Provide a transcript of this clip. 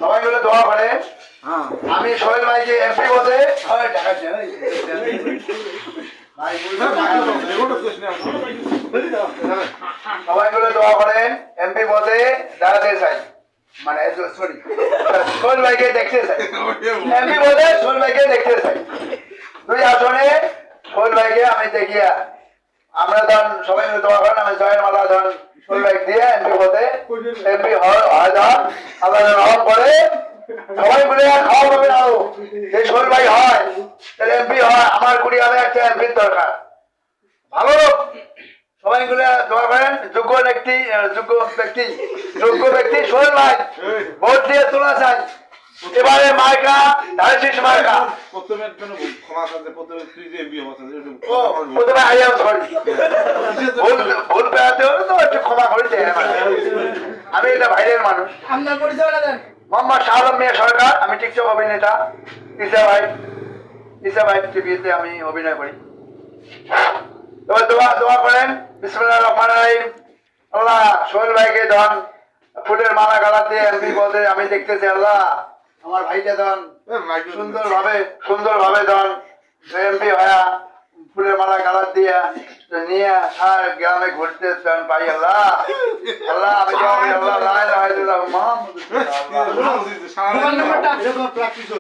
সবাই মিলে দোয়া করে আমি সোহেল ভাইকে এমপি পদে সবাই মিলে দোয়া করেন এমপি পদে দাঁড়াতে চাই মানে সরি সোহেল ভাইকে দেখতে চাই এমপি পদে সোহেল ভাইকে দেখতে চাই 2 আসনে সোহেল ভাইকে আমি দেখিয়া আমরা ধন সবাই মিলে দোয়া করেন আমি জয়ের মালা ধন সোহেল ভাই দিয়ে এমপি পদে এমপি হয় ধন আল্লাহ রহম করে সবাই মিলে খাওয়া পাবেন আরো যে সোহেল ভাই হয় তাহলে এমপি হয় আমার কুড়িয়ালে একটা এমপির দরকার ভালো লোক সবাই মিলে দোয়া করেন যোগ্য ব্যক্তি সোহেল ভাই ভোট দিয়ে তোলা চাই এবারে মার্কা ধারেশিস মার্কা প্রথমে আইয়াম সরি ভুল পেয়াতে হলে তো একটু ক্ষমা করে দেয় আমি এটা বাইরের মানুষ মোহাম্মদ শাহ আলম মিয়া সরকার আমি টিকটক অভিনেতা ঈসা ভাই টিভিতে আমি অভিনয় করি দোয়া করেন বিসমিল্লাহির রহমানির রহিম আল্লাহ সোহেল ভাইকে ধন ফুলের মালা গালাতে এমপি পদে আমি দেখতেছি আল্লাহ আমার ভাইকে ধন সুন্দরভাবে ধন এমপি হয়া ফুলের মালা গালাত দিয়া নিয়ে সার গ্রামে ঘুরতে পাই আল্লাহ আল্লাহ আমি আল্লাহ